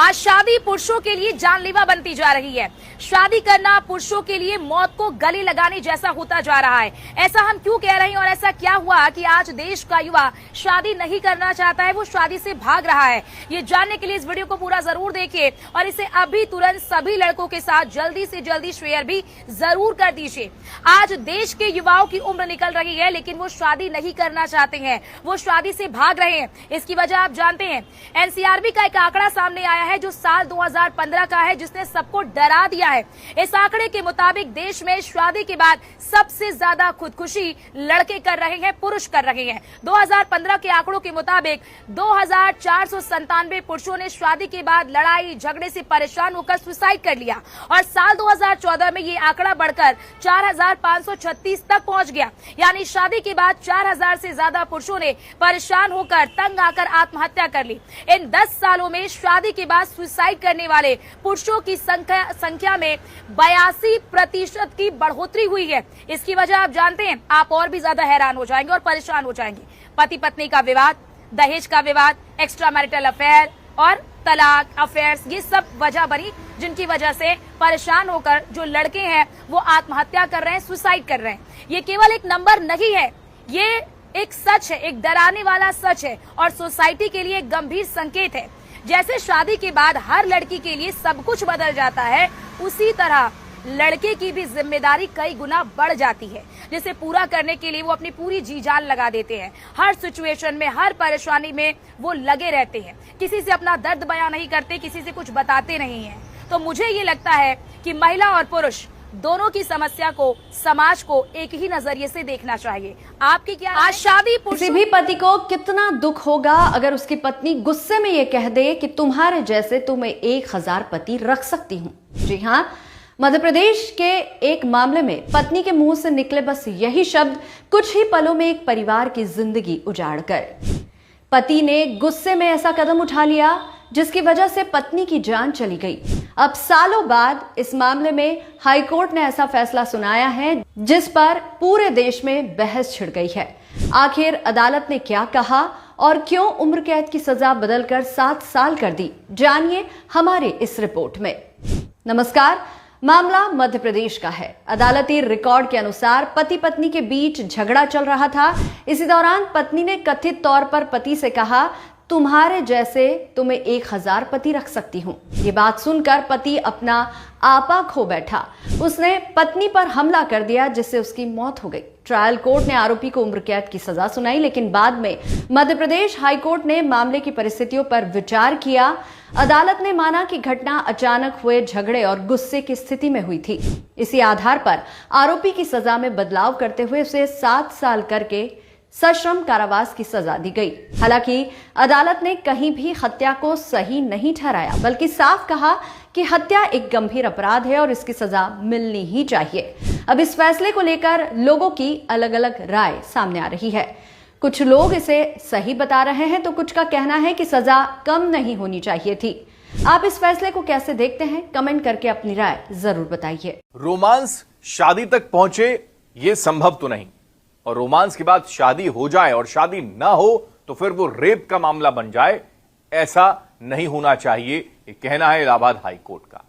आज शादी पुरुषों के लिए जानलेवा बनती जा रही है। शादी करना पुरुषों के लिए मौत को गले लगाने जैसा होता जा रहा है। ऐसा हम क्यों कह रहे हैं और ऐसा क्या हुआ कि आज देश का युवा शादी नहीं करना चाहता है, वो शादी से भाग रहा है? ये जानने के लिए इस वीडियो को पूरा जरूर देखिए और इसे अभी तुरंत सभी लड़कों के साथ जल्दी से जल्दी शेयर भी जरूर कर दीजिए। आज देश के युवाओं की उम्र निकल रही है लेकिन वो शादी नहीं करना चाहते हैं, वो शादी से भाग रहे हैं। इसकी वजह आप जानते हैं। एनसीआरबी का एक आंकड़ा सामने आया है जो साल 2015 का है, जिसने सबको डरा दिया है। इस आंकड़े के मुताबिक देश में शादी के बाद सबसे ज्यादा खुदकुशी लड़के कर रहे हैं, पुरुष कर रहे हैं। 2015 के आंकड़ों के मुताबिक 2497 पुरुषों ने शादी के बाद लड़ाई झगड़े से परेशान होकर सुसाइड कर लिया और साल 2014 में ये आंकड़ा बढ़कर 4536 तक पहुंच गया। यानी शादी के बाद 4000 से ज्यादा पुरुषों ने परेशान होकर तंग आकर आत्महत्या कर ली। इन 10 सालों में शादी के बाद सुसाइड करने वाले पुरुषों की संख्या में 82% की बढ़ोतरी हुई है। इसकी वजह आप जानते हैं, आप और भी ज्यादा हैरान हो जाएंगे और परेशान हो जाएंगे। पति पत्नी का विवाद, दहेज का विवाद, एक्स्ट्रा मैरिटल अफेयर और तलाक, अफेयर्स, ये सब वजह बनी जिनकी वजह से परेशान होकर जो लड़के हैं वो आत्महत्या कर रहे हैं, सुसाइड कर रहे हैं। ये केवल एक नंबर नहीं है, ये एक सच है, एक डराने वाला सच है और सोसाइटी के लिए एक गंभीर संकेत है। जैसे शादी के बाद हर लड़की के लिए सब कुछ बदल जाता है, उसी तरह लड़के की भी जिम्मेदारी कई गुना बढ़ जाती है, जिसे पूरा करने के लिए वो अपनी पूरी जी जान लगा देते हैं। हर सिचुएशन में, हर परेशानी में वो लगे रहते हैं। किसी से अपना दर्द बयां नहीं करते, किसी से कुछ बताते नहीं हैं। तो मुझे ये लगता है कि महिला और पुरुष दोनों की समस्या को, समाज को एक ही नजरिए से देखना चाहिए। आपकी क्या आज शादी किसी भी पति को कितना दुख होगा अगर उसकी पत्नी गुस्से में ये कह दे कि तुम्हारे जैसे तो मैं 1000 पति रख सकती हूँ। जी हाँ, मध्य प्रदेश के एक मामले में पत्नी के मुंह से निकले बस यही शब्द कुछ ही पलों में एक परिवार की जिंदगी उजाड़ कर। पति ने गुस्से में ऐसा कदम उठा लिया जिसकी वजह से पत्नी की जान चली गई। अब सालों बाद इस मामले में हाईकोर्ट ने ऐसा फैसला सुनाया है जिस पर पूरे देश में बहस छिड़ गई है। आखिर अदालत ने क्या कहा और क्यों उम्र कैद की सजा बदलकर 7 साल कर दी, जानिए हमारे इस रिपोर्ट में। नमस्कार, मामला मध्य प्रदेश का है। अदालती रिकॉर्ड के अनुसार पति पत्नी के बीच झगड़ा चल रहा था। इसी दौरान पत्नी ने कथित तौर पर पति से कहा, तुम्हारे जैसे तो मैं 1000 पति रख सकती हूँ। ये बात सुनकर पति अपना आपा खो बैठा। उसने पत्नी पर हमला कर दिया जिससे उसकी मौत हो गई। ट्रायल कोर्ट ने आरोपी को उम्र कैद की सजा सुनाई, लेकिन बाद में मध्य प्रदेश हाईकोर्ट ने मामले की परिस्थितियों पर विचार किया। अदालत ने माना कि घटना अचानक हुए झगड़े और गुस्से की स्थिति में हुई थी। इसी आधार पर आरोपी की सजा में बदलाव करते हुए उसे 7 साल करके सश्रम कारावास की सजा दी गई। हालांकि अदालत ने कहीं भी हत्या को सही नहीं ठहराया, बल्कि साफ कहा कि हत्या एक गंभीर अपराध है और इसकी सजा मिलनी ही चाहिए। अब इस फैसले को लेकर लोगों की अलग अलग राय सामने आ रही है। कुछ लोग इसे सही बता रहे हैं तो कुछ का कहना है कि सजा कम नहीं होनी चाहिए थी। आप इस फैसले को कैसे देखते हैं, कमेंट करके अपनी राय जरूर बताइए। रोमांस शादी तक पहुंचे ये संभव तो नहीं, और रोमांस के बाद शादी हो जाए और शादी ना हो तो फिर वो रेप का मामला बन जाए, ऐसा नहीं होना चाहिए, ये कहना है इलाहाबाद हाई कोर्ट का।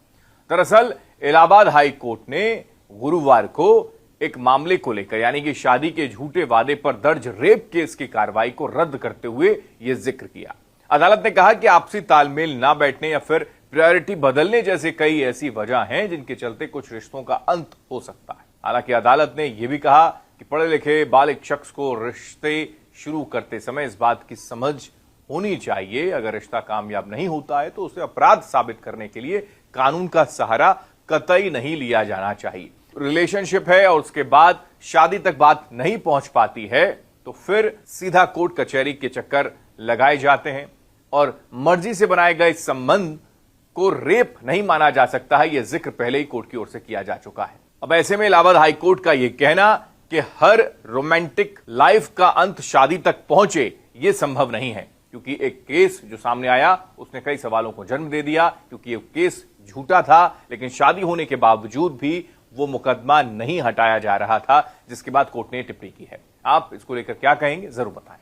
दरअसल इलाहाबाद हाई कोर्ट ने गुरुवार को एक मामले को लेकर, यानी कि शादी के झूठे वादे पर दर्ज रेप केस की कार्रवाई को रद्द करते हुए यह जिक्र किया। अदालत ने कहा कि आपसी तालमेल ना बैठने या फिर प्रायोरिटी बदलने जैसे कई ऐसी वजह हैं जिनके चलते कुछ रिश्तों का अंत हो सकता है। हालांकि अदालत ने यह भी कहा कि पढ़े लिखे बालिग शख्स को रिश्ते शुरू करते समय इस बात की समझ होनी चाहिए, अगर रिश्ता कामयाब नहीं होता है तो उसे अपराध साबित करने के लिए कानून का सहारा कतई नहीं लिया जाना चाहिए। रिलेशनशिप है और उसके बाद शादी तक बात नहीं पहुंच पाती है तो फिर सीधा कोर्ट कचहरी के चक्कर लगाए जाते हैं और मर्जी से बनाए गए इस संबंध को रेप नहीं माना जा सकता है। यह जिक्र पहले ही कोर्ट की ओर से किया जा चुका है। अब ऐसे में इलाहाबाद हाई कोर्ट का यह कहना कि हर रोमांटिक लाइफ का अंत शादी तक पहुंचे यह संभव नहीं है, क्योंकि एक केस जो सामने आया उसने कई सवालों को जन्म दे दिया। क्योंकि यह केस झूठा था, लेकिन शादी होने के बावजूद भी वो मुकदमा नहीं हटाया जा रहा था, जिसके बाद कोर्ट ने टिप्पणी की है। आप इसको लेकर क्या कहेंगे, जरूर बताएं।